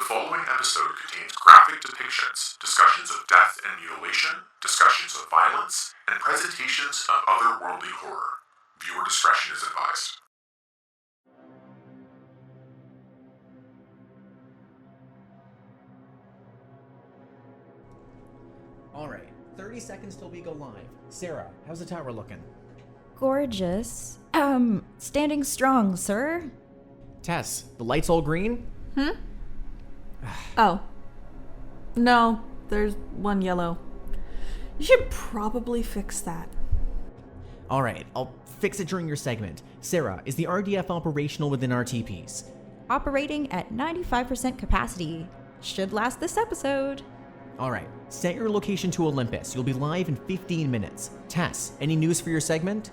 The following episode contains graphic depictions, discussions of death and mutilation, discussions of violence, and presentations of otherworldly horror. Viewer discretion is advised. Alright, 30 seconds till we go live. Sera, how's the tower looking? Gorgeous. Standing strong, sir. Tess, the light's all green? Oh. No, there's one yellow. You should probably fix that. Alright, I'll fix it during your segment. Sera, is the RDF operational within RTPs? Operating at 95% capacity. Should last this episode. Alright, set your location to Olympus. You'll be live in 15 minutes. Tess, any news for your segment?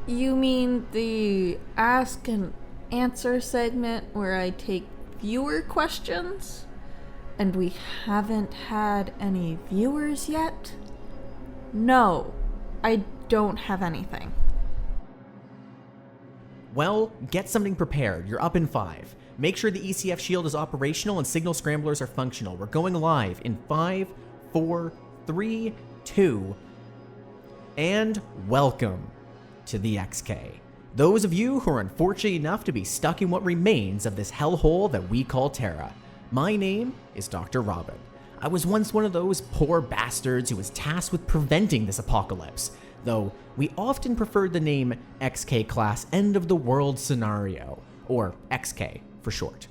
You mean the ask and answer segment where I take viewer questions? And we haven't had any viewers yet? No, I don't have anything. Well, get something prepared. You're up in 5. Make sure the ECF shield is operational and signal scramblers are functional. We're going live in 5, 4, 3, 2, and welcome to the XK. Those of you who are unfortunate enough to be stuck in what remains of this hellhole that we call Terra. My name is Dr. Robin. I was once one of those poor bastards who was tasked with preventing this apocalypse, though we often preferred the name XK Class End of the World Scenario, or XK for short.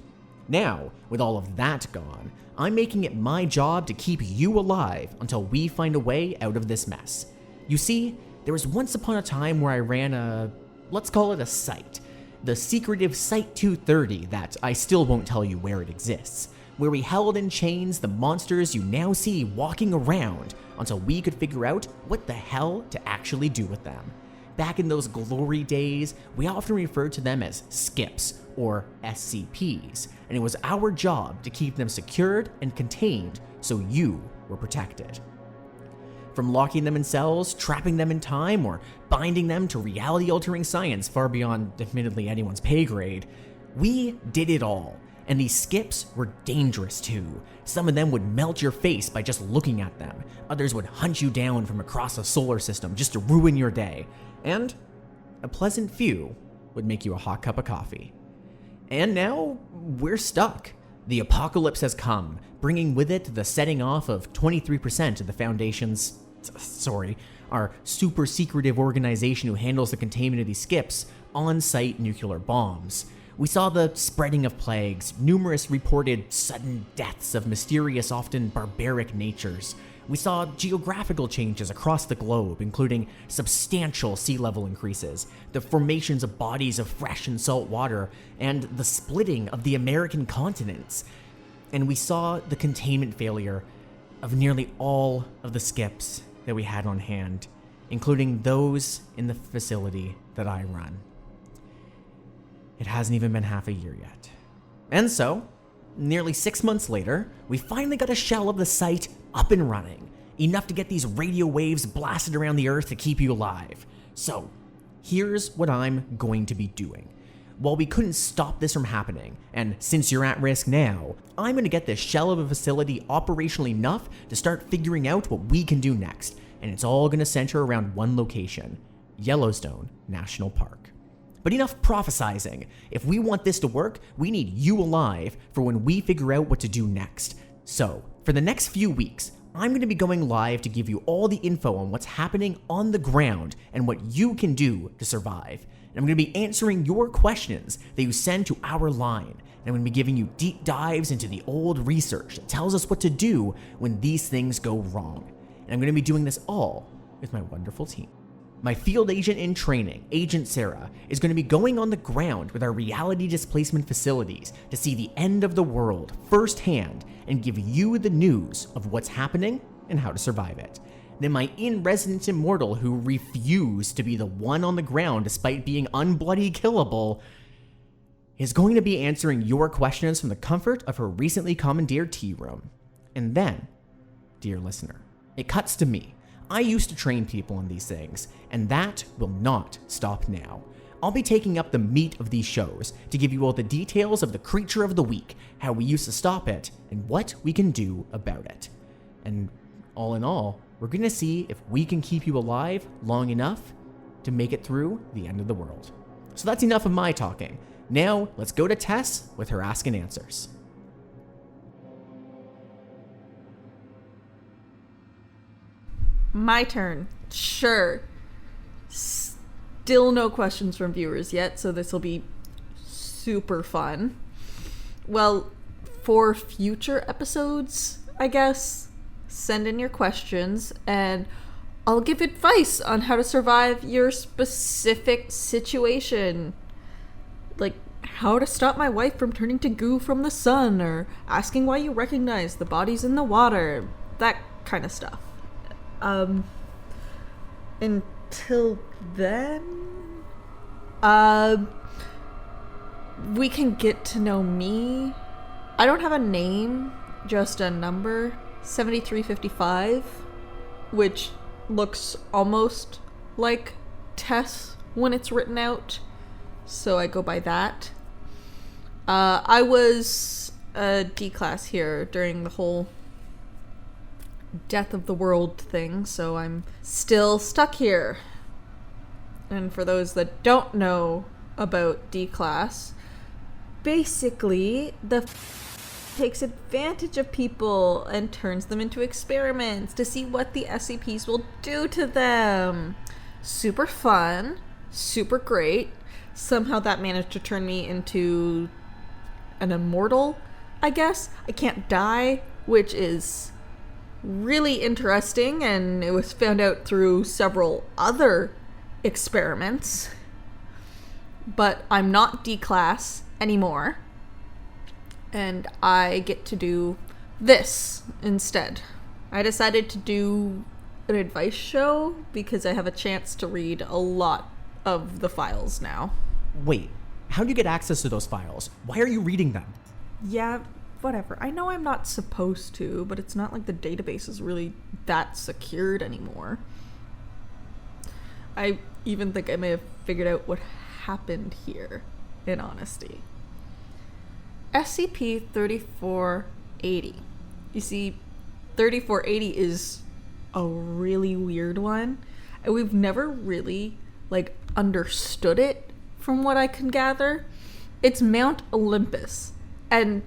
Now, with all of that gone, I'm making it my job to keep you alive until we find a way out of this mess. You see, there was once upon a time where I ran a, let's call it a site, the secretive Site 230 that I still won't tell you where it exists, where we held in chains the monsters you now see walking around until we could figure out what the hell to actually do with them. Back in those glory days, we often referred to them as skips, or SCPs, and it was our job to keep them secured and contained so you were protected. From locking them in cells, trapping them in time, or binding them to reality-altering science far beyond, admittedly, anyone's pay grade, we did it all. And these skips were dangerous too. Some of them would melt your face by just looking at them. Others would hunt you down from across a solar system just to ruin your day. And a pleasant few would make you a hot cup of coffee. And now, we're stuck. The apocalypse has come, bringing with it the setting off of 23% of the Foundation's, our super secretive organization who handles the containment of these skips, on-site nuclear bombs. We saw the spreading of plagues, numerous reported sudden deaths of mysterious, often barbaric natures. We saw geographical changes across the globe, including substantial sea level increases, the formations of bodies of fresh and salt water, and the splitting of the American continents. And we saw the containment failure of nearly all of the skips that we had on hand, including those in the facility that I run. It hasn't even been half a year yet. And so, nearly 6 months later, we finally got a shell of the site up and running, enough to get these radio waves blasted around the Earth to keep you alive. So, here's what I'm going to be doing. While we couldn't stop this from happening, and since you're at risk now, I'm going to get this shell of a facility operational enough to start figuring out what we can do next, and it's all going to center around one location, Yellowstone National Park. But enough prophesizing. If we want this to work, we need you alive for when we figure out what to do next. So, for the next few weeks, I'm going to be going live to give you all the info on what's happening on the ground and what you can do to survive. And I'm going to be answering your questions that you send to our line. And I'm going to be giving you deep dives into the old research that tells us what to do when these things go wrong. And I'm going to be doing this all with my wonderful team. My field agent in training, Agent Sera, is going to be going on the ground with our reality displacement facilities to see the end of the world firsthand and give you the news of what's happening and how to survive it. Then my in-residence immortal who refused to be the one on the ground despite being unbloody killable is going to be answering your questions from the comfort of her recently commandeered tea room. And then, dear listener, it cuts to me. I used to train people on these things, and that will not stop now. I'll be taking up the meat of these shows to give you all the details of the creature of the week, how we used to stop it, and what we can do about it. And all in all, we're going to see if we can keep you alive long enough to make it through the end of the world. So that's enough of my talking. Now, let's go to Tess with her Ask and Answers. My turn. Sure. Still no questions from viewers yet, so this will be super fun. Well, for future episodes, I guess, send in your questions and I'll give advice on how to survive your specific situation. Like how to stop my wife from turning to goo from the sun, or asking why you recognize the bodies in the water, that kind of stuff. Until then, we can get to know me. I don't have a name, just a number, 7355, which looks almost like Tess when it's written out, so I go by that. I was a D class here during the whole death of the world thing, so I'm still stuck here. And for those that don't know about D class, basically takes advantage of people and turns them into experiments to see what the SCPs will do to them. Super fun, super great. Somehow that managed to turn me into an immortal, I guess. I can't die, which is really interesting, and it was found out through several other experiments. But I'm not D class anymore, and I get to do this instead. I decided to do an advice show because I have a chance to read a lot of the files now. Wait, how do you get access to those files? Why are you reading them? Yeah, whatever. I know I'm not supposed to, but it's not like the database is really that secured anymore. I even think I may have figured out what happened here, in honesty. SCP-3480. You see, 3480 is a really weird one, and we've never really, understood it, from what I can gather. It's Mount Olympus, and,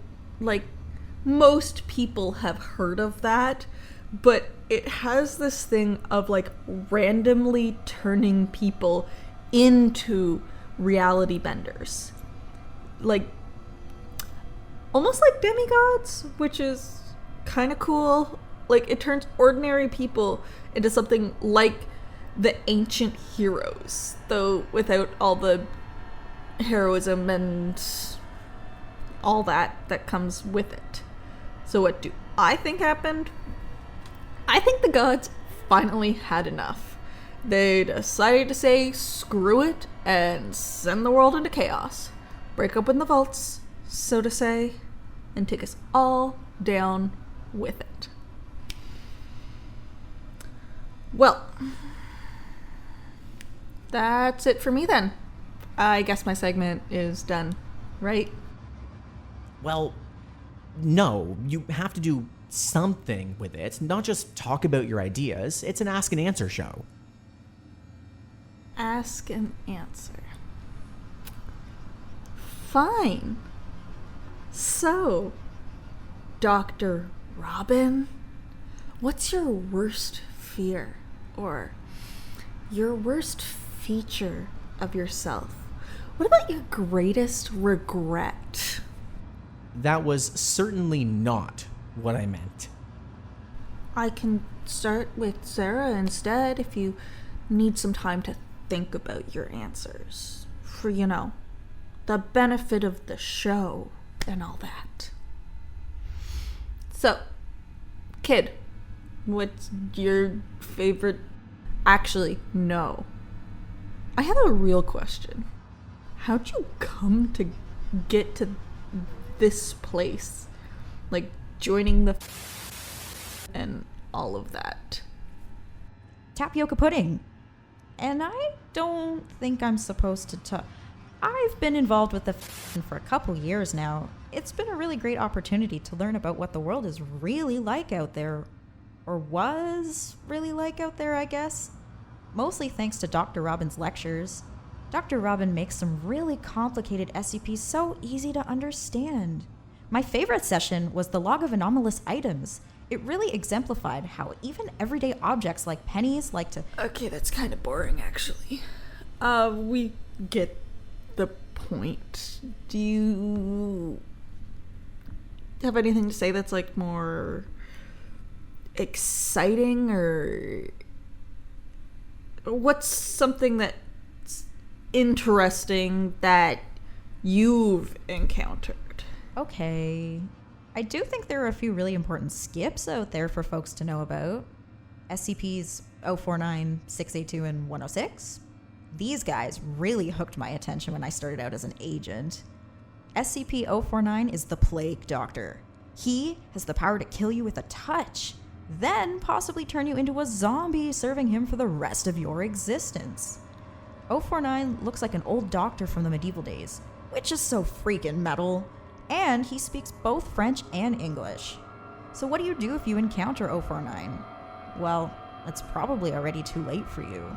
most people have heard of that, but it has this thing of, randomly turning people into reality benders. Almost like demigods, which is kind of cool. It turns ordinary people into something like the ancient heroes, though without all the heroism and all that comes with it. So what do I think happened? I think the gods finally had enough. They decided to say screw it and send the world into chaos. Break open the vaults, so to say, and take us all down with it. Well, that's it for me then. I guess my segment is done, right? Well, no, you have to do something with it, not just talk about your ideas. It's an ask and answer show. Ask and answer. Fine. So, Dr. Robin, what's your worst fear? Or your worst feature of yourself? What about your greatest regret? That was certainly not what I meant. I can start with Sera instead if you need some time to think about your answers. For, the benefit of the show and all that. So, kid, what's your favorite? Actually, no. I have a real question. How'd you come to get to this place? Joining the and all of that. Tapioca pudding. and I don't think I'm supposed to talk. I've been involved with the for a couple years now. It's been a really great opportunity to learn about what the world is really like out there. Or was really like out there, I guess. Mostly thanks to Dr. Robin's lectures. Dr. Robin makes some really complicated SCPs so easy to understand. My favorite session was the log of anomalous items. It really exemplified how even everyday objects like pennies like to... Okay, that's kind of boring, actually. We get the point. Do you have anything to say that's, like, more exciting, or what's something that's interesting that you've encountered? Okay. I do think there are a few really important skips out there for folks to know about. SCPs 049, 682, and 106. These guys really hooked my attention when I started out as an agent. SCP-049 is the Plague Doctor. He has the power to kill you with a touch, then possibly turn you into a zombie, serving him for the rest of your existence. 049 looks like an old doctor from the medieval days, which is so freaking metal, and he speaks both French and English. So what do you do if you encounter 049? Well, it's probably already too late for you.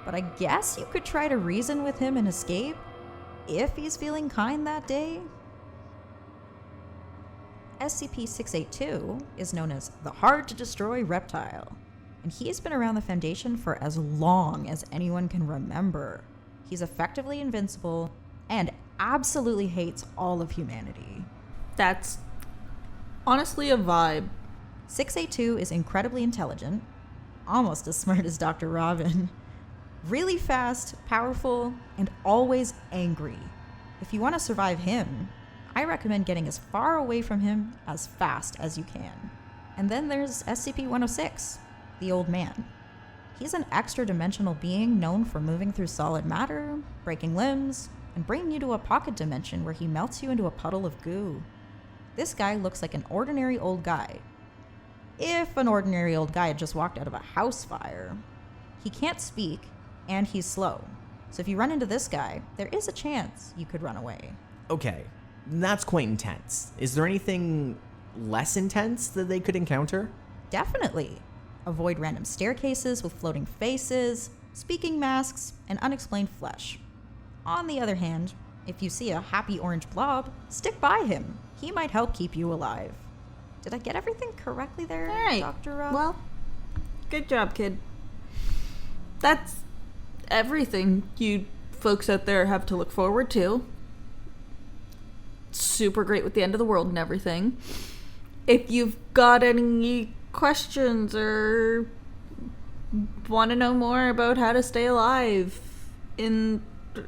But I guess you could try to reason with him and escape, if he's feeling kind that day. SCP-682 is known as the hard-to-destroy reptile, and he's been around the Foundation for as long as anyone can remember. He's effectively invincible and absolutely hates all of humanity. That's honestly a vibe. 682 is incredibly intelligent, almost as smart as Dr. Robin. Really fast, powerful, and always angry. If you want to survive him, I recommend getting as far away from him as fast as you can. And then there's SCP-106, the Old Man. He's an extra-dimensional being known for moving through solid matter, breaking limbs, and bringing you to a pocket dimension where he melts you into a puddle of goo. This guy looks like an ordinary old guy. If an ordinary old guy had just walked out of a house fire. He can't speak, and he's slow. So if you run into this guy, there is a chance you could run away. Okay, that's quite intense. Is there anything less intense that they could encounter? Definitely. Avoid random staircases with floating faces, speaking masks, and unexplained flesh. On the other hand, if you see a happy orange blob, stick by him. He might help keep you alive. Did I get everything correctly there, All right. Dr. Rob? Well, good job, kid. That's everything you folks out there have to look forward to. Super great with the end of the world and everything. If you've got any questions or want to know more about how to stay alive in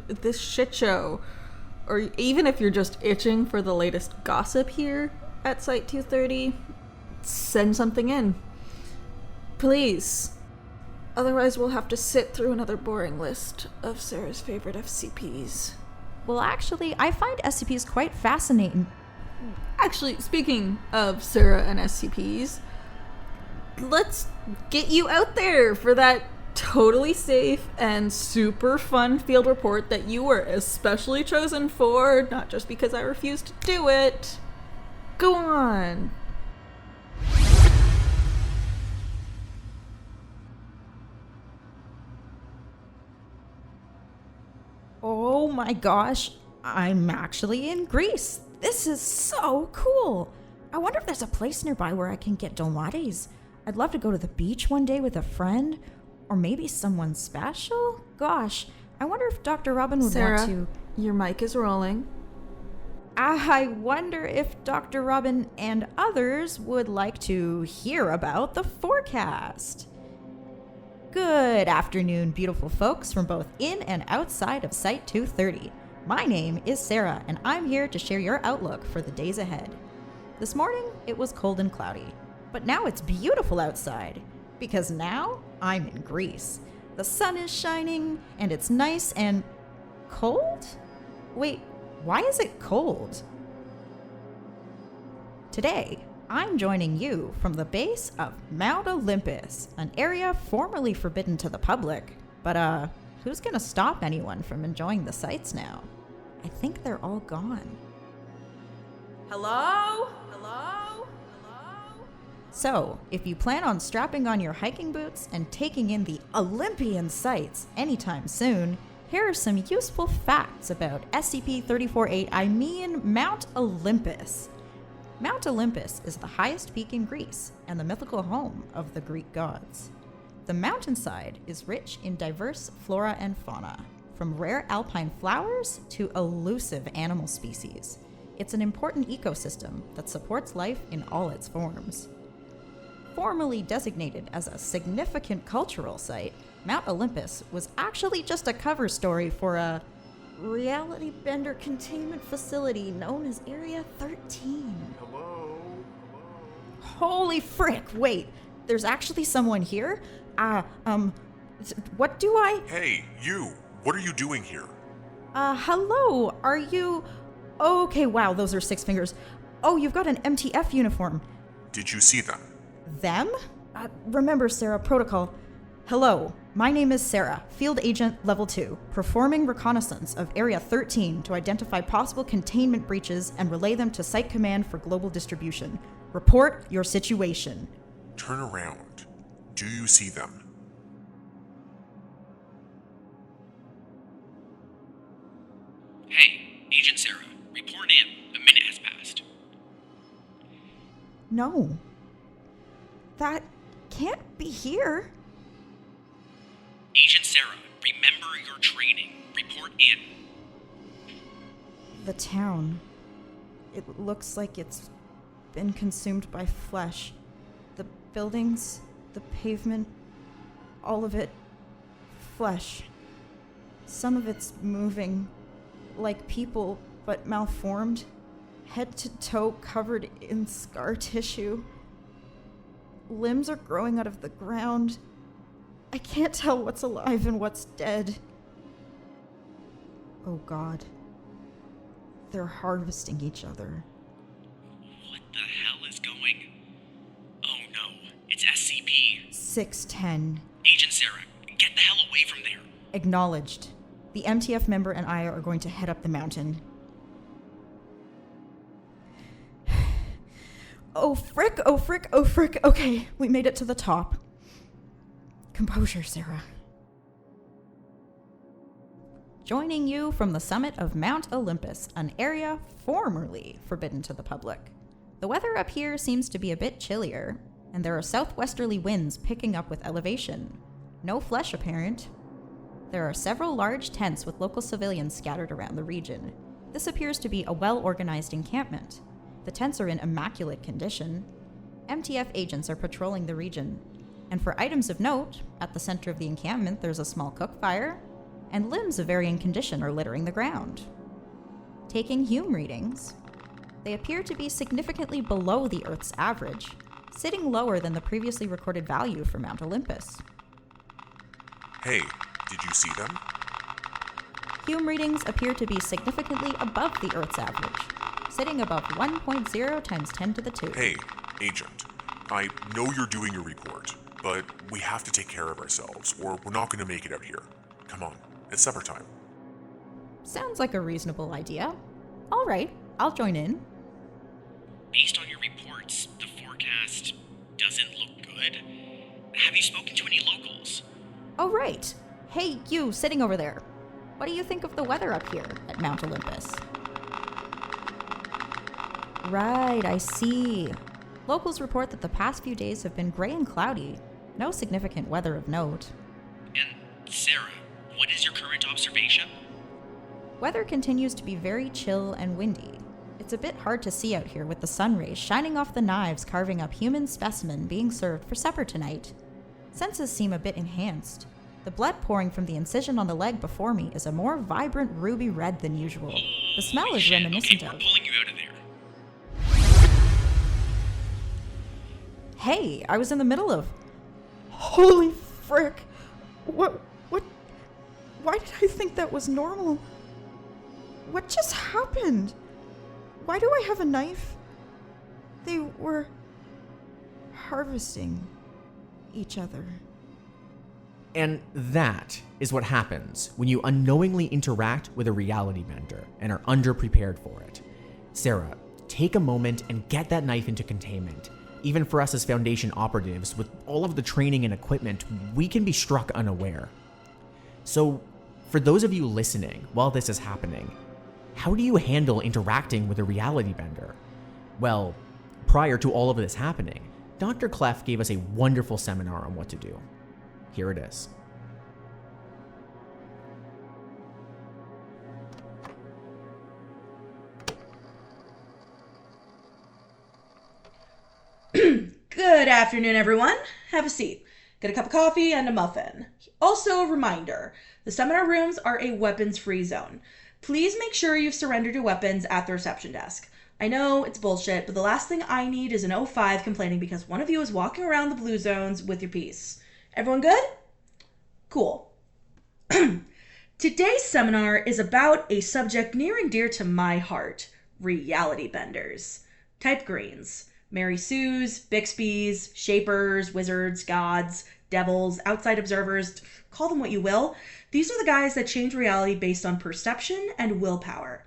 this shit show, or even if you're just itching for the latest gossip here at Site 230, send something in. Please. Otherwise, we'll have to sit through another boring list of Sarah's favorite FCPs. Well, actually, I find SCPs quite fascinating. Actually, speaking of Sera and SCPs, let's get you out there for that totally safe and super fun field report that you were especially chosen for, not just because I refused to do it. Go on. Oh my gosh, I'm actually in Greece. This is so cool. I wonder if there's a place nearby where I can get donates. I'd love to go to the beach one day with a friend, or maybe someone special. Gosh, I wonder if Dr. Robin would Sarah, want to... your mic is rolling. I wonder if Dr. Robin and others would like to hear about the forecast. Good afternoon, beautiful folks from both in and outside of Site 230. My name is Sera, and I'm here to share your outlook for the days ahead. This morning, it was cold and cloudy, but now it's beautiful outside, because now I'm in Greece. The sun is shining, and it's nice and... cold? Wait, why is it cold? Today, I'm joining you from the base of Mount Olympus, an area formerly forbidden to the public, But, who's gonna stop anyone from enjoying the sights now? I think they're all gone. Hello? Hello? Hello? So, if you plan on strapping on your hiking boots and taking in the Olympian sights anytime soon, here are some useful facts about SCP-3480, I mean Mount Olympus. Mount Olympus is the highest peak in Greece and the mythical home of the Greek gods. The mountainside is rich in diverse flora and fauna, from rare alpine flowers to elusive animal species. It's an important ecosystem that supports life in all its forms. Formerly designated as a significant cultural site, Mount Olympus was actually just a cover story for a reality bender containment facility known as Area 13. Hello? Holy frick, wait, there's actually someone here? What do I? Hey, you! What are you doing here? Hello, are you? Okay, wow, those are 6 fingers. Oh, you've got an MTF uniform. Did you see them? Them? Remember, Sera, protocol. Hello, my name is Sera, Field Agent Level 2, performing reconnaissance of Area 13 to identify possible containment breaches and relay them to Site Command for global distribution. Report your situation. Turn around. Do you see them? Hey, Agent Sera, report in. A minute has passed. No. That can't be here. Agent Sera, remember your training. Report in. The town. It looks like it's been consumed by flesh. The buildings, the pavement, all of it, flesh. Some of it's moving, like people, but malformed, head to toe covered in scar tissue. Limbs are growing out of the ground. I can't tell what's alive and what's dead. Oh God. They're harvesting each other. What the hell is going? Oh no, it's SCP. 610. Agent Sera, get the hell away from there. Acknowledged. The MTF member and I are going to head up the mountain. Oh frick, oh frick, oh frick. Okay, we made it to the top. Composure, Sera. Joining you from the summit of Mount Olympus, an area formerly forbidden to the public. The weather up here seems to be a bit chillier, and there are southwesterly winds picking up with elevation. No flesh apparent. There are several large tents with local civilians scattered around the region. This appears to be a well-organized encampment. The tents are in immaculate condition. MTF agents are patrolling the region. And for items of note, at the center of the encampment there's a small cook fire, and limbs of varying condition are littering the ground. Taking Hume readings, they appear to be significantly below the Earth's average, sitting lower than the previously recorded value for Mount Olympus. Hey, did you see them? Hume readings appear to be significantly above the Earth's average, sitting above 1.0 times 10 to the 2. Hey, Agent. I know you're doing your report, but we have to take care of ourselves, or we're not going to make it out here. Come on, it's supper time. Sounds like a reasonable idea. All right, I'll join in. Based on your reports, the forecast doesn't look good. Have you spoken to any locals? Oh, right. Hey, you sitting over there. What do you think of the weather up here at Mount Olympus? Right, I see. Locals report that the past few days have been gray and cloudy. No significant weather of note. And, Sera, what is your current observation? Weather continues to be very chill and windy. It's a bit hard to see out here with the sun rays shining off the knives carving up human specimen being served for supper tonight. Senses seem a bit enhanced. The blood pouring from the incision on the leg before me is a more vibrant ruby red than usual. The smell is Shit. reminiscent Okay, of... we're pulling you out of there. Hey, I was in the middle of... Holy frick! What... Why did I think that was normal? What just happened? Why do I have a knife? They were... harvesting each other. And that is what happens when you unknowingly interact with a reality bender and are underprepared for it. Sera, take a moment and get that knife into containment. Even for us as Foundation operatives, with all of the training and equipment, we can be struck unaware. So, for those of you listening while this is happening, how do you handle interacting with a reality bender? Well, prior to all of this happening, DrClef gave us a wonderful seminar on what to do. Here it is. Good afternoon, everyone. Have a seat. Get a cup of coffee and a muffin. Also, a reminder, the seminar rooms are a weapons-free zone. Please make sure you've surrendered your weapons at the reception desk. I know it's bullshit, but the last thing I need is an 05 complaining because one of you is walking around the blue zones with your piece. Everyone good? Cool. Today's seminar is about a subject near and dear to my heart, reality benders. Type greens. Mary Sues, Bixby's, Shapers, Wizards, Gods, Devils, Outside Observers, call them what you will. These are the guys that change reality based on perception and willpower.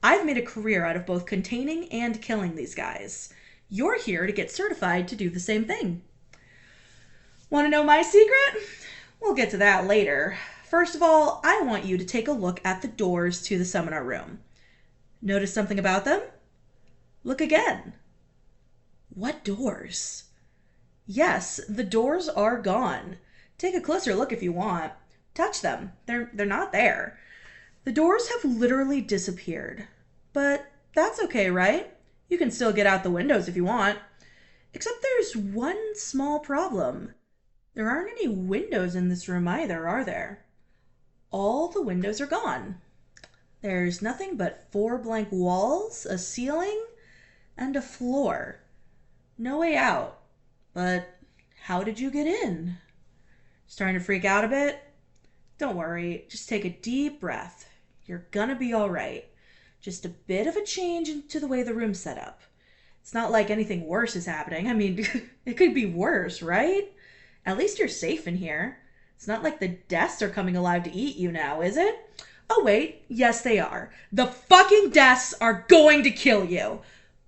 I've made a career out of both containing and killing these guys. You're here to get certified to do the same thing. Want to know my secret? We'll get to that later. First of all, I want you to take a look at the doors to the seminar room. Notice something about them? Look again. What doors? Yes, the doors are gone. Take a closer look if you want. Touch them. They're not there. The doors have literally disappeared. But that's okay, right? You can still get out the windows if you want. Except there's one small problem. There aren't any windows in this room either, are there? All the windows are gone. There's nothing but 4 blank walls, a ceiling, and a floor. No way out. But how did you get in? Starting to freak out a bit? Don't worry, just take a deep breath. You're gonna be all right. Just a bit of a change into the way the room's set up. It's not like anything worse is happening. I mean, it could be worse, right? At least you're safe in here. It's not like the desks are coming alive to eat you now, is it? Oh wait, yes they are. The fucking desks are going to kill you.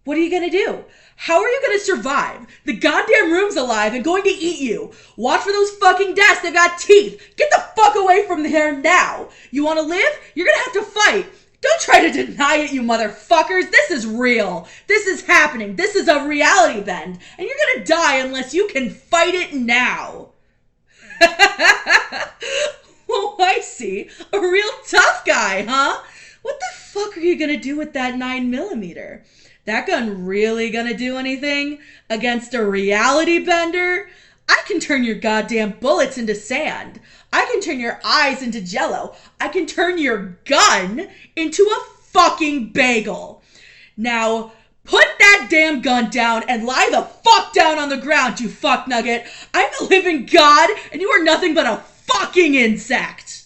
What are you gonna do? How are you gonna survive? The goddamn room's alive and going to eat you. Watch for those fucking desks, they've got teeth. Get the fuck away from here now. You wanna live? You're gonna have to fight. Don't try to deny it, you motherfuckers. This is real. This is happening. This is a reality bend. And you're gonna die unless you can fight it now. Oh, I see. A real tough guy, huh? What the fuck are you gonna do with that 9mm? That gun really gonna do anything against a reality bender? I can turn your goddamn bullets into sand. I can turn your eyes into jello. I can turn your gun into a fucking bagel. Now, put that damn gun down and lie the fuck down on the ground, you fuck nugget. I'm the living god and you are nothing but a fucking insect.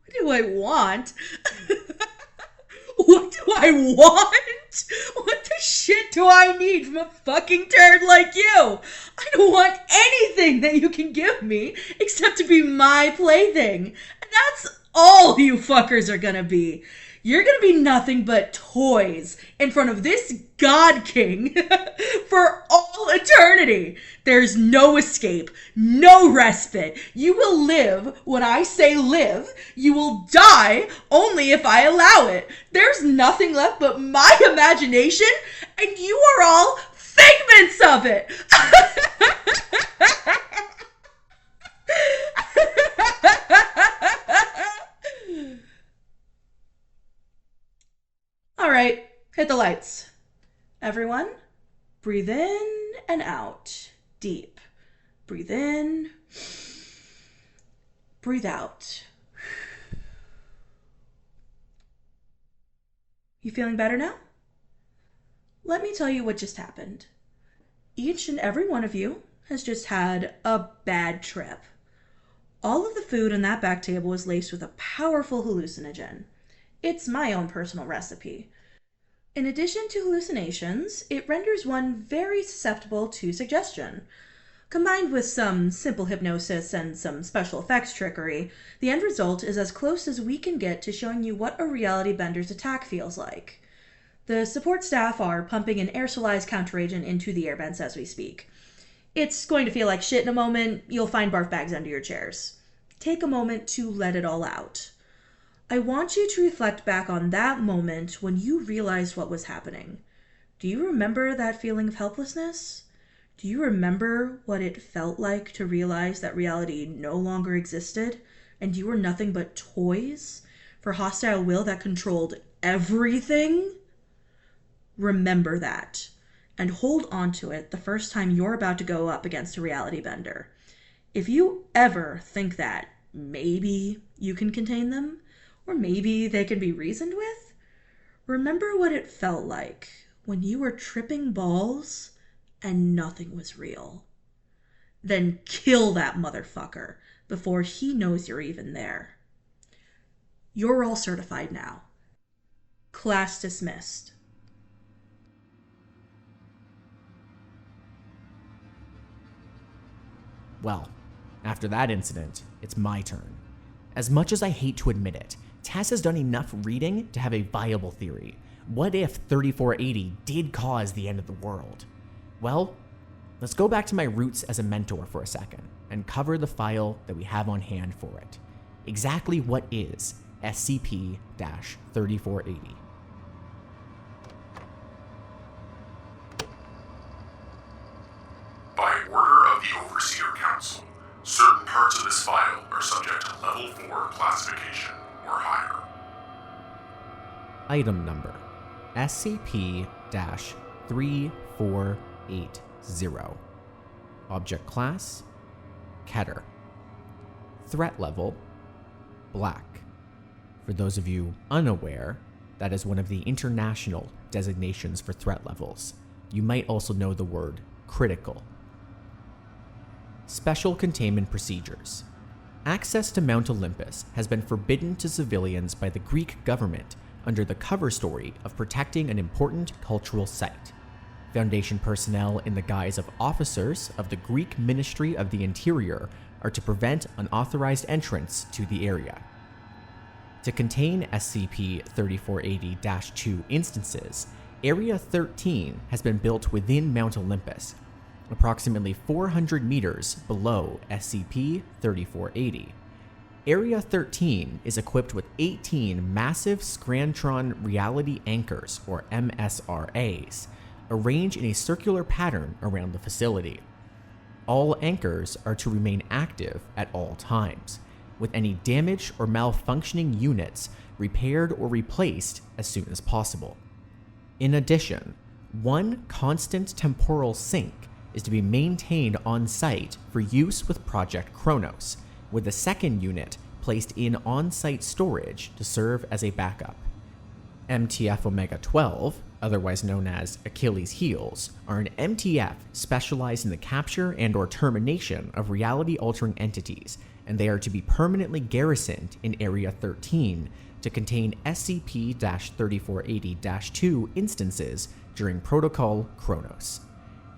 What do I want? What do I want? What the shit do I need from a fucking turd like you? I don't want anything that you can give me except to be my plaything. And that's all you fuckers are gonna be. You're gonna be nothing but toys in front of this God King for all eternity. There's no escape, no respite. You will live when I say live. You will die only if I allow it. There's nothing left but my imagination, and you are all figments of it. All right, hit the lights. Everyone, breathe in and out. Deep. Breathe in. Breathe out. You feeling better now? Let me tell you what just happened. Each and every one of you has just had a bad trip. All of the food on that back table was laced with a powerful hallucinogen. It's my own personal recipe. In addition to hallucinations, it renders one very susceptible to suggestion. Combined with some simple hypnosis and some special effects trickery, the end result is as close as we can get to showing you what a reality bender's attack feels like. The support staff are pumping an aerosolized counteragent into the air vents as we speak. It's going to feel like shit in a moment. You'll find barf bags under your chairs. Take a moment to let it all out. I want you to reflect back on that moment when you realized what was happening. Do you remember that feeling of helplessness? Do you remember what it felt like to realize that reality no longer existed and you were nothing but toys for hostile will that controlled everything? Remember that and hold on to it the first time you're about to go up against a reality bender. If you ever think that maybe you can contain them, or maybe they can be reasoned with, remember what it felt like when you were tripping balls and nothing was real. Then kill that motherfucker before he knows you're even there. You're all certified now. Class dismissed. Well, after that incident, it's my turn. As much as I hate to admit it, Tess has done enough reading to have a viable theory. What if 3480 did cause the end of the world? Well, let's go back to my roots as a mentor for a second and cover the file that we have on hand for it. Exactly what is SCP-3480? By order of the Overseer Council, certain parts of this file are subject to Level 4 classification or higher. Item number SCP-3480. Object class Keter. Threat level Black. For those of you unaware, that is one of the international designations for threat levels. You might also know the word critical. Special containment procedures. Access to Mount Olympus has been forbidden to civilians by the Greek government under the cover story of protecting an important cultural site. Foundation personnel in the guise of officers of the Greek Ministry of the Interior are to prevent unauthorized entrance to the area. To contain SCP-3480-2 instances, Area 13 has been built within Mount Olympus, approximately 400 meters below SCP-3480. Area 13 is equipped with 18 massive Scrantron reality anchors, or MSRAs, arranged in a circular pattern around the facility. All anchors are to remain active at all times, with any damaged or malfunctioning units repaired or replaced as soon as possible. In addition, one constant temporal sink is to be maintained on site for use with Project Kronos, with the second unit placed in on-site storage to serve as a backup. MTF Omega-12, otherwise known as Achilles' Heels, are an MTF specialized in the capture and/or termination of reality-altering entities, and they are to be permanently garrisoned in Area 13 to contain SCP-3480-2 instances during Protocol Kronos.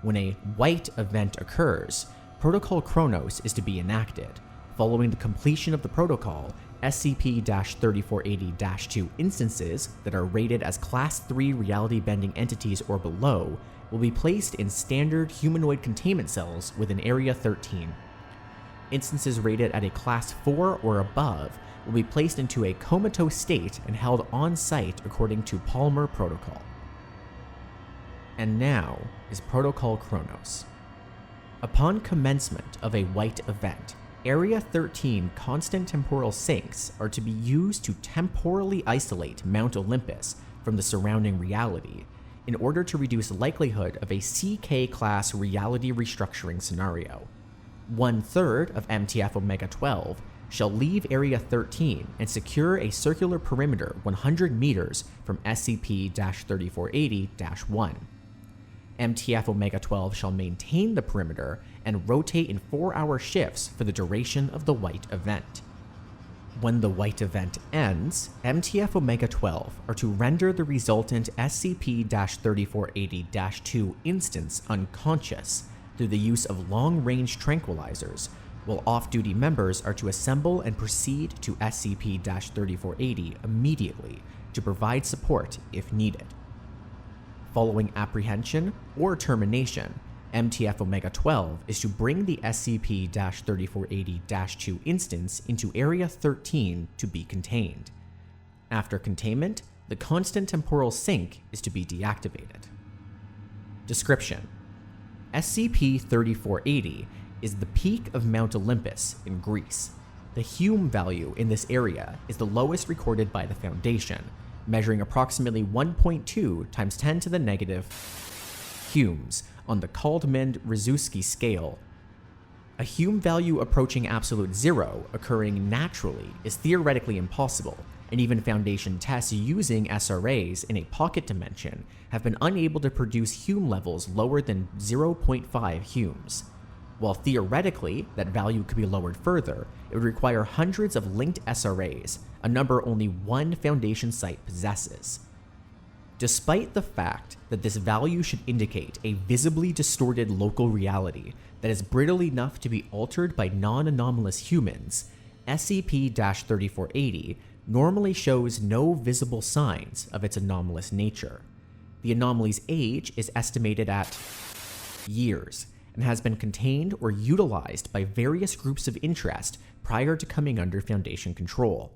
When a white event occurs, Protocol Kronos is to be enacted. Following the completion of the protocol, SCP-3480-2 instances that are rated as Class 3 reality-bending entities or below will be placed in standard humanoid containment cells within Area 13. Instances rated at a Class 4 or above will be placed into a comatose state and held on-site according to Palmer Protocol. And now is Protocol Kronos. Upon commencement of a white event, Area 13 constant temporal sinks are to be used to temporally isolate Mount Olympus from the surrounding reality in order to reduce the likelihood of a CK-class reality restructuring scenario. 1/3 of MTF Omega-12 shall leave Area 13 and secure a circular perimeter 100 meters from SCP-3480-1. MTF Omega-12 shall maintain the perimeter and rotate in 4-hour shifts for the duration of the white event. When the white event ends, MTF Omega-12 are to render the resultant SCP-3480-2 instance unconscious, through the use of long-range tranquilizers, while off-duty members are to assemble and proceed to SCP-3480 immediately to provide support if needed. Following apprehension or termination, MTF Omega-12 is to bring the SCP-3480-2 instance into Area 13 to be contained. After containment, the constant temporal sink is to be deactivated. Description: SCP-3480 is the peak of Mount Olympus in Greece. The Hume value in this area is the lowest recorded by the Foundation, measuring approximately 1.2 times 10 to the negative Humes on the Kaldman-Rzuski scale. A Hume value approaching absolute zero occurring naturally is theoretically impossible, and even Foundation tests using SRAs in a pocket dimension have been unable to produce Hume levels lower than 0.5 Humes. While theoretically that value could be lowered further, it would require hundreds of linked SRAs, a number only one Foundation site possesses. Despite the fact that this value should indicate a visibly distorted local reality that is brittle enough to be altered by non-anomalous humans, SCP-3480 normally shows no visible signs of its anomalous nature. The anomaly's age is estimated at years, and has been contained or utilized by various groups of interest prior to coming under Foundation control.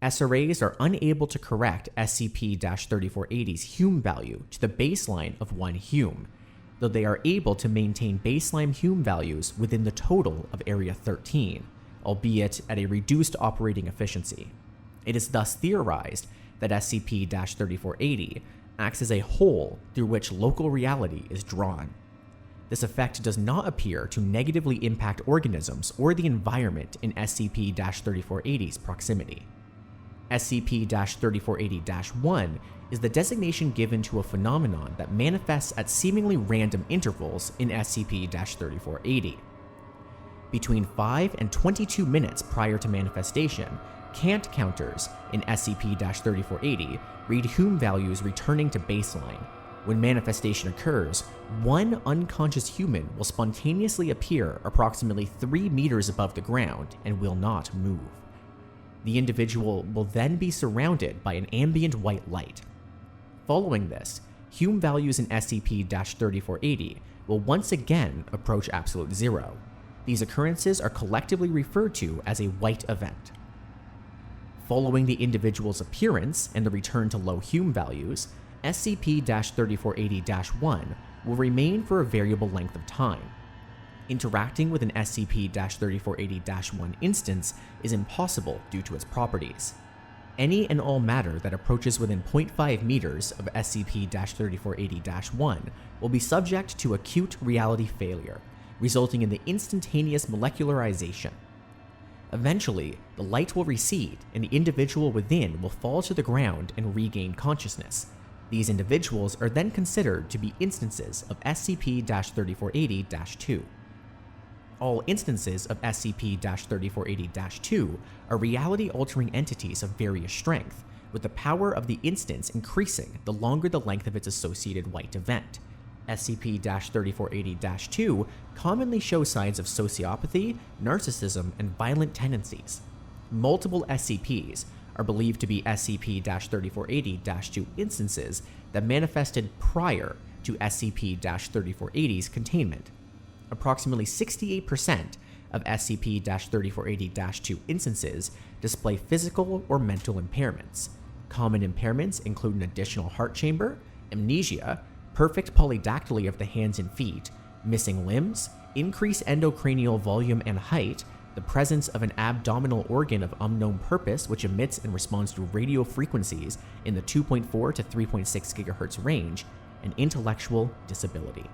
SRAs are unable to correct SCP-3480's Hume value to the baseline of 1 Hume, though they are able to maintain baseline Hume values within the total of Area 13, albeit at a reduced operating efficiency. It is thus theorized that SCP-3480 acts as a hole through which local reality is drawn. This effect does not appear to negatively impact organisms or the environment in SCP-3480's proximity. SCP-3480-1 is the designation given to a phenomenon that manifests at seemingly random intervals in SCP-3480. Between 5 and 22 minutes prior to manifestation, cant counters in SCP-3480 read Hume values returning to baseline. When manifestation occurs, one unconscious human will spontaneously appear approximately 3 meters above the ground and will not move. The individual will then be surrounded by an ambient white light. Following this, Hume values in SCP-3480 will once again approach absolute zero. These occurrences are collectively referred to as a white event. Following the individual's appearance and the return to low Hume values, SCP-3480-1 will remain for a variable length of time. Interacting with an SCP-3480-1 instance is impossible due to its properties. Any and all matter that approaches within 0.5 meters of SCP-3480-1 will be subject to acute reality failure, resulting in the instantaneous molecularization. Eventually, the light will recede and the individual within will fall to the ground and regain consciousness. These individuals are then considered to be instances of SCP-3480-2. All instances of SCP-3480-2 are reality-altering entities of various strength, with the power of the instance increasing the longer the length of its associated white event. SCP-3480-2 commonly shows signs of sociopathy, narcissism, and violent tendencies. Multiple SCPs are believed to be SCP-3480-2 instances that manifested prior to SCP-3480's containment. Approximately 68% of SCP-3480-2 instances display physical or mental impairments. Common impairments include an additional heart chamber, amnesia, perfect polydactyly of the hands and feet, missing limbs, increased endocranial volume and height, the presence of an abdominal organ of unknown purpose which emits and responds to radio frequencies in the 2.4 to 3.6 GHz range, and intellectual disability.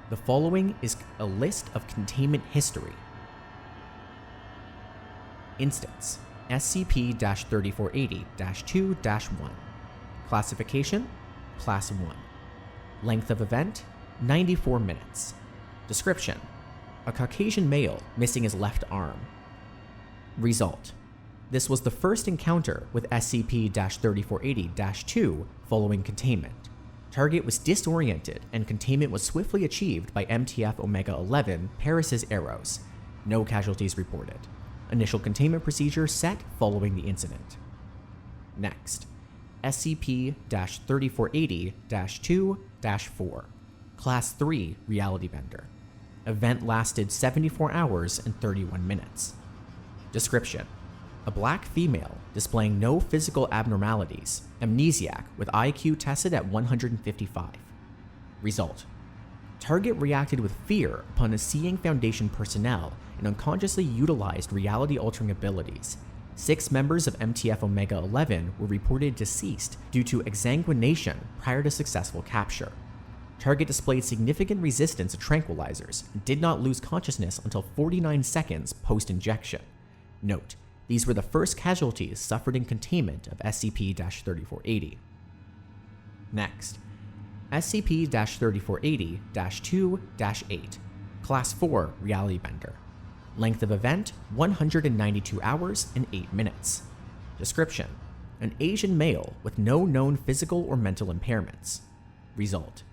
The following is a list of containment history. Instance: SCP-3480-2-1. Classification: Class 1. Length of event: 94 minutes. Description: a Caucasian male missing his left arm. Result: this was the first encounter with SCP-3480-2 following containment. Target was disoriented and containment was swiftly achieved by MTF Omega-11 Paris's arrows. No casualties reported. Initial containment procedure set following the incident. Next, SCP-3480-2-4, Class 3 Reality Bender. Event lasted 74 hours and 31 minutes. Description: a black female displaying no physical abnormalities, amnesiac with IQ tested at 155. Result: target reacted with fear upon seeing Foundation personnel and unconsciously utilized reality-altering abilities. 6 members of MTF Omega-11 were reported deceased due to exsanguination prior to successful capture. Target displayed significant resistance to tranquilizers and did not lose consciousness until 49 seconds post-injection. Note: these were the first casualties suffered in containment of SCP-3480. Next, SCP-3480-2-8, Class 4 Reality Bender. Length of event, 192 hours and 8 minutes. Description: an Asian male with no known physical or mental impairments. Result: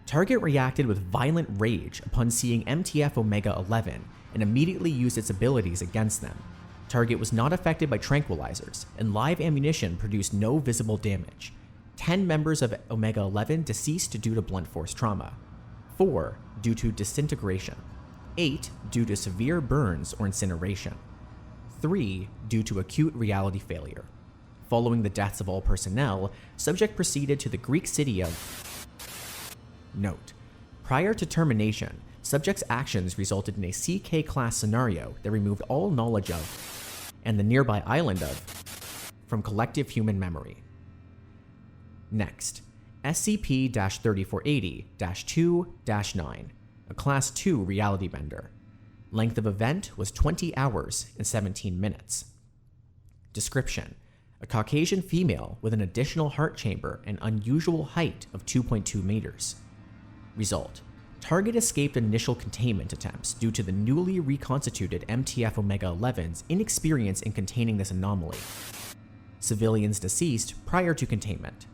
target reacted with violent rage upon seeing MTF Omega-11 and immediately used its abilities against them. Target was not affected by tranquilizers, and live ammunition produced no visible damage. 10 members of Omega-11 deceased due to blunt force trauma. 4 due to disintegration. 8 due to severe burns or incineration. 3 due to acute reality failure. Following the deaths of all personnel, subject proceeded to the Greek city of... Note: prior to termination, subject's actions resulted in a CK-class scenario that removed all knowledge of, and the nearby island of, from collective human memory. Next, SCP-3480-2-9, a Class 2 Reality Bender. Length of event was 20 hours and 17 minutes. Description: a Caucasian female with an additional heart chamber and unusual height of 2.2 meters. Result: target escaped initial containment attempts due to the newly reconstituted MTF Omega-11's inexperience in containing this anomaly. Civilians deceased prior to containment.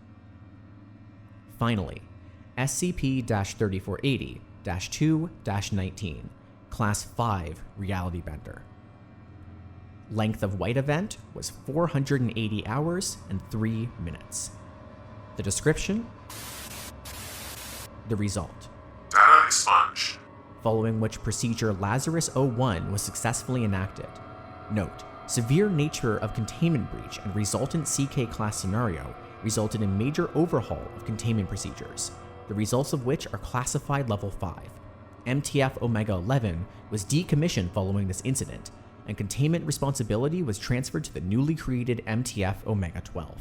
Finally, SCP-3480-2-19, Class 5 Reality Bender. Length of white event was 480 hours and 3 minutes. The description: the result: Data expunged. Following which procedure Lazarus 01 was successfully enacted. Note: severe nature of containment breach and resultant CK class scenario resulted in major overhaul of containment procedures, the results of which are classified level 5. MTF Omega-11 was decommissioned following this incident, and containment responsibility was transferred to the newly created MTF Omega-12.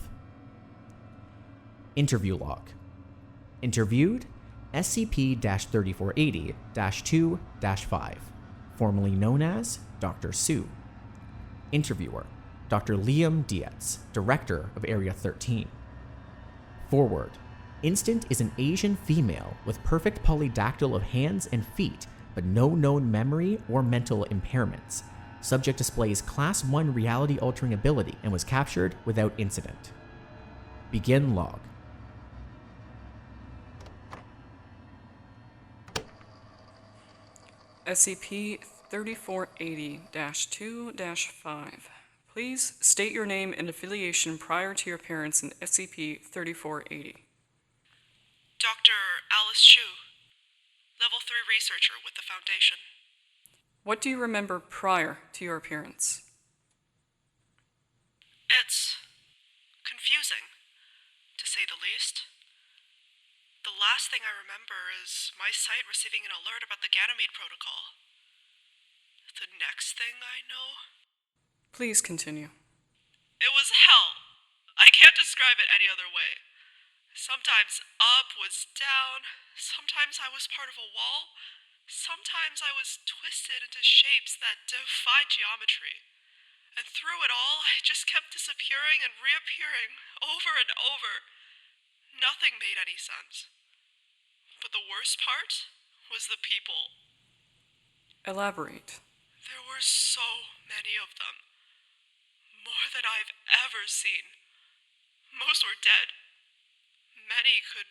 Interview log. Interviewed: SCP-3480-2-5, formerly known as Dr. Sue. Interviewer: Dr. Liam Dietz, Director of Area 13. Forward: instant is an Asian female with perfect polydactyl of hands and feet, but no known memory or mental impairments. Subject displays Class 1 reality-altering ability and was captured without incident. Begin log. SCP-3480-2-5. Please state your name and affiliation prior to your appearance in SCP-3480. Dr. Alice Shu, Level 3 researcher with the Foundation. What do you remember prior to your appearance? It's confusing, to say the least. The last thing I remember is my site receiving an alert about the Ganymede Protocol. The next thing I know... Please continue. It was hell. I can't describe it any other way. Sometimes up was down, sometimes I was part of a wall, sometimes I was twisted into shapes that defied geometry. And through it all, I just kept disappearing and reappearing, over and over. Nothing made any sense. But the worst part was the people. Elaborate. There were so many of them. More than I've ever seen. Most were dead. Many could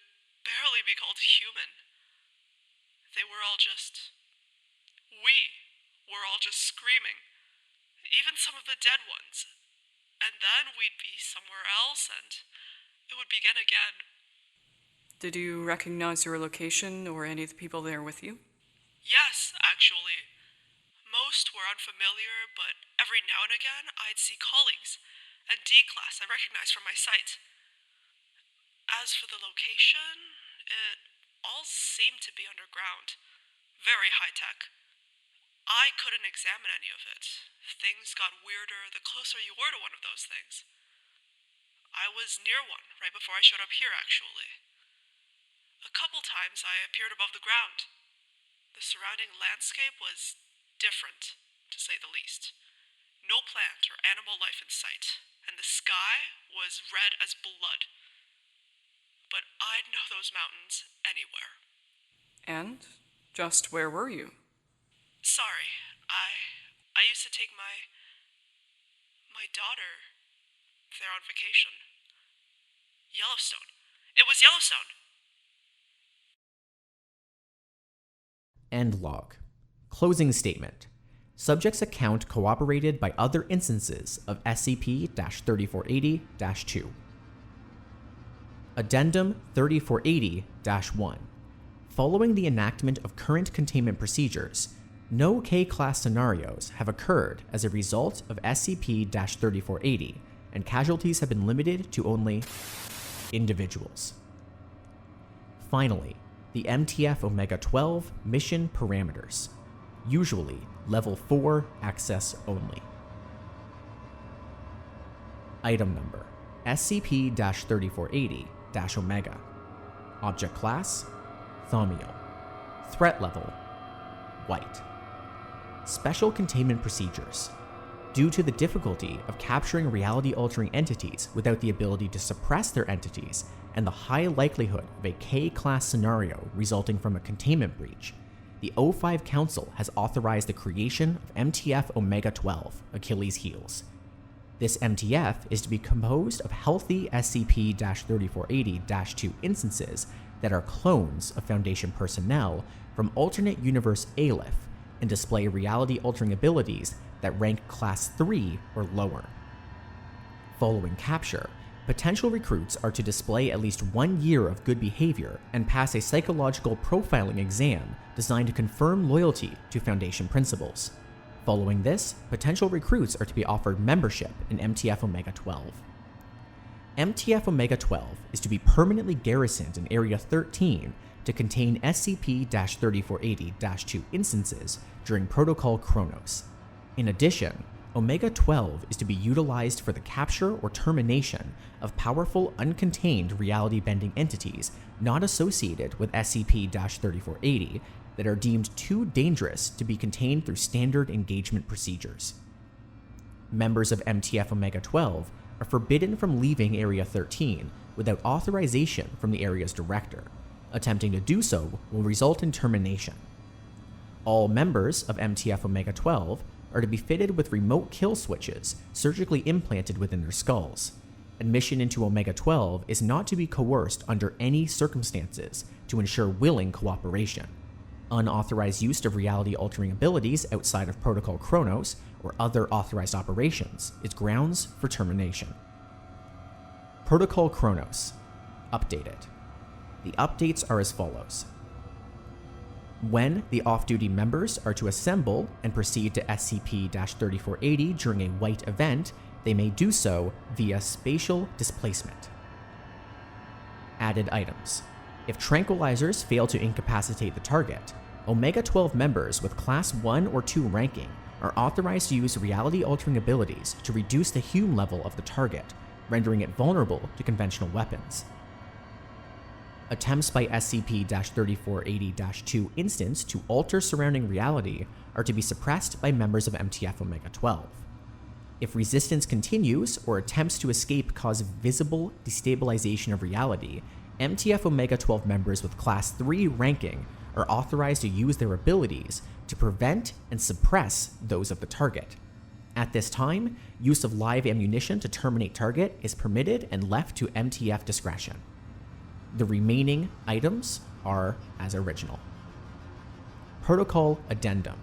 barely be called human. They were all just... We were all just screaming. Even some of the dead ones. And then we'd be somewhere else, and it would begin again. Did you recognize your location or any of the people there with you? Yes, actually. Most were unfamiliar, but every now and again I'd see colleagues, and D-Class I recognized from my sight. As for the location, it all seemed to be underground. Very high-tech. I couldn't examine any of it. Things got weirder the closer you were to one of those things. I was near one right before I showed up here, actually. A couple times I appeared above the ground. The surrounding landscape was different, to say the least. No plant or animal life in sight, and the sky was red as blood. But I'd know those mountains anywhere. And just where were you? Sorry, I used to take my daughter there on vacation. Yellowstone. It was Yellowstone. End log. Closing statement. Subject's account corroborated by other instances of SCP-3480-2. Addendum 3480-1. Following the enactment of current containment procedures, no K-class scenarios have occurred as a result of SCP-3480, and casualties have been limited to only individuals. Finally, the MTF Omega-12 mission parameters. Usually, Level 4 access only. Item number: SCP-3480-Omega. Object class: Thaumiel. Threat level: White. Special containment procedures. Due to the difficulty of capturing reality-altering entities without the ability to suppress their entities, and the high likelihood of a K-class scenario resulting from a containment breach, the O5 Council has authorized the creation of MTF Omega-12, Achilles' Heels. This MTF is to be composed of healthy SCP-3480-2 instances that are clones of Foundation personnel from alternate universe Aleph and display reality-altering abilities that rank Class 3 or lower. Following capture, potential recruits are to display at least 1 year of good behavior and pass a psychological profiling exam designed to confirm loyalty to Foundation principles. Following this, potential recruits are to be offered membership in MTF Omega-12. MTF Omega-12 is to be permanently garrisoned in Area 13 to contain SCP-3480-2 instances during Protocol Chronos. In addition, Omega-12 is to be utilized for the capture or termination of powerful uncontained reality-bending entities not associated with SCP-3480 that are deemed too dangerous to be contained through standard engagement procedures. Members of MTF Omega-12 are forbidden from leaving Area 13 without authorization from the area's director. Attempting to do so will result in termination. All members of MTF Omega-12 are to be fitted with remote kill switches surgically implanted within their skulls. Admission into Omega-12 is not to be coerced under any circumstances to ensure willing cooperation. Unauthorized use of reality-altering abilities outside of Protocol Chronos or other authorized operations is grounds for termination. Protocol Chronos. Updated. The updates are as follows. When the off-duty members are to assemble and proceed to SCP-3480 during a white event, they may do so via spatial displacement. Added items. If tranquilizers fail to incapacitate the target, Omega-12 members with Class 1 or 2 ranking are authorized to use reality-altering abilities to reduce the Hume level of the target, rendering it vulnerable to conventional weapons. Attempts by SCP-3480-2 instance to alter surrounding reality are to be suppressed by members of MTF Omega-12. If resistance continues or attempts to escape cause visible destabilization of reality, MTF Omega-12 members with Class 3 ranking are authorized to use their abilities to prevent and suppress those of the target. At this time, use of live ammunition to terminate target is permitted and left to MTF discretion. The remaining items are as original. Protocol Addendum.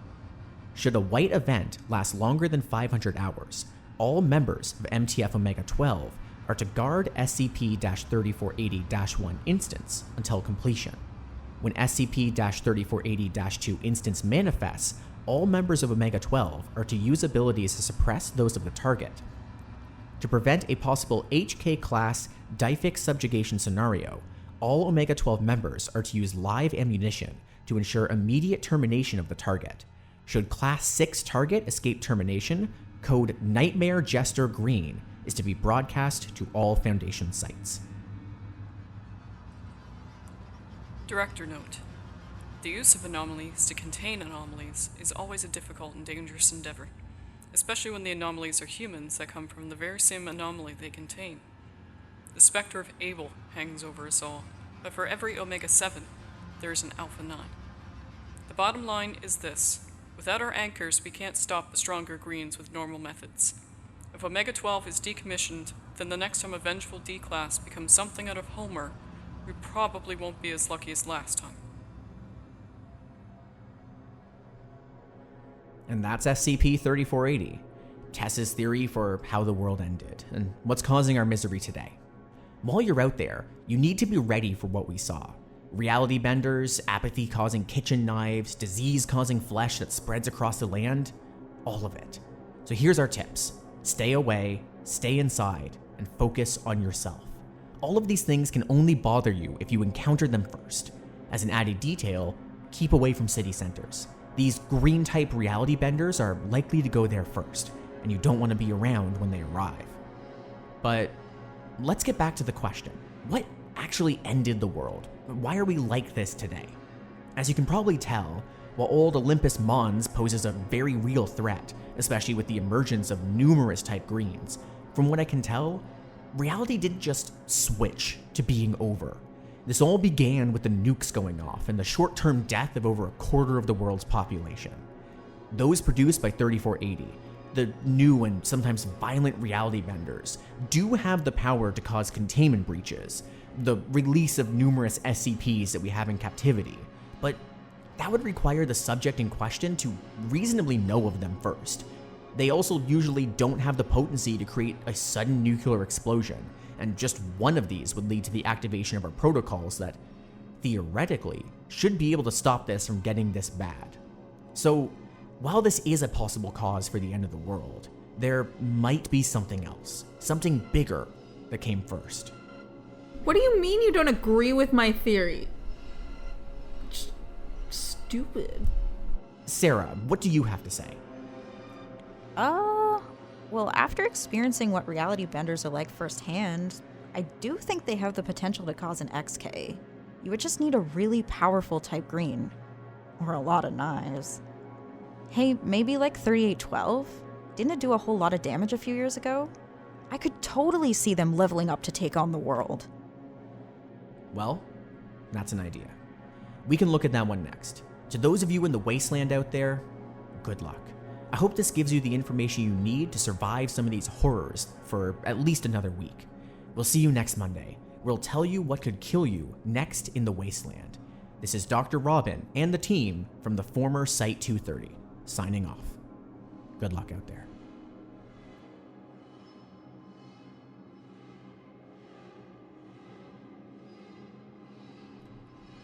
Should a white event last longer than 500 hours, all members of MTF Omega-12 are to guard SCP-3480-1 instance until completion. When SCP-3480-2 instance manifests, all members of Omega-12 are to use abilities to suppress those of the target. To prevent a possible HK-class Dyfix subjugation scenario, all Omega-12 members are to use live ammunition to ensure immediate termination of the target. Should Class 6 target escape termination, code Nightmare Jester Green is to be broadcast to all Foundation sites. Director note. The use of anomalies to contain anomalies is always a difficult and dangerous endeavor, especially when the anomalies are humans that come from the very same anomaly they contain. The specter of Abel hangs over us all, but for every Omega-7, there is an Alpha-9. The bottom line is this. Without our anchors, we can't stop the stronger greens with normal methods. If Omega-12 is decommissioned, then the next time a vengeful D-Class becomes something out of Homer, we probably won't be as lucky as last time. And that's SCP-3480, Tess's theory for how the world ended, and what's causing our misery today. While you're out there, you need to be ready for what we saw. Reality benders, apathy causing kitchen knives, disease causing flesh that spreads across the land, all of it. So here's our tips. Stay away, stay inside, and focus on yourself. All of these things can only bother you if you encounter them first. As an added detail, keep away from city centers. These green-type reality benders are likely to go there first, and you don't want to be around when they arrive. But let's get back to the question. What actually ended the world? Why are we like this today? As you can probably tell, while old Olympus Mons poses a very real threat, especially with the emergence of numerous type greens, from what I can tell, reality didn't just switch to being over. This all began with the nukes going off and the short-term death of over a quarter of the world's population. Those produced by 3480, the new and sometimes violent reality benders, do have the power to cause containment breaches, the release of numerous SCPs that we have in captivity, but that would require the subject in question to reasonably know of them first. They also usually don't have the potency to create a sudden nuclear explosion, and just one of these would lead to the activation of our protocols that, theoretically, should be able to stop this from getting this bad. So, while this is a possible cause for the end of the world, there might be something else, something bigger that came first. What do you mean you don't agree with my theory? Stupid. Sera, what do you have to say? Well, after experiencing what reality benders are like firsthand, I do think they have the potential to cause an XK. You would just need a really powerful type green. Or a lot of knives. Hey, maybe like 3812? Didn't it do a whole lot of damage a few years ago? I could totally see them leveling up to take on the world. Well, that's an idea. We can look at that one next. To those of you in the wasteland out there, good luck. I hope this gives you the information you need to survive some of these horrors for at least another week. We'll see you next Monday. We'll tell you what could kill you next in the wasteland. This is Dr. Robin and the team from the former Site-230, signing off. Good luck out there.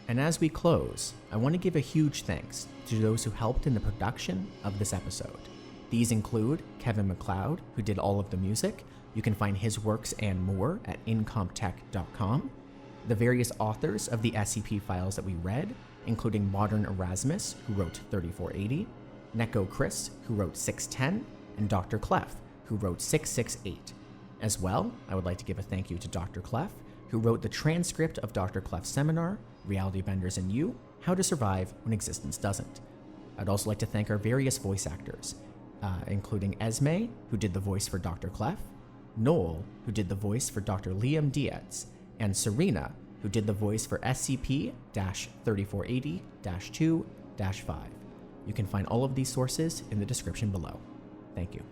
And as we close, I want to give a huge thanks to those who helped in the production of this episode. These include Kevin MacLeod, who did all of the music. You can find his works and more at incomptech.com. The various authors of the SCP files that we read, including Modern Erasmus, who wrote 3480, NekoChris, who wrote 610, and DrClef, who wrote 668. As well, I would like to give a thank you to DrClef, who wrote the transcript of DrClef's seminar, Reality Benders and You, How to Survive When Existence Doesn't. I'd also like to thank our various voice actors, including Esme, who did the voice for DrClef, Noel, who did the voice for Dr. Liam Dietz, and Serena, who did the voice for SCP-3480-2-5. You can find all of these sources in the description below. Thank you.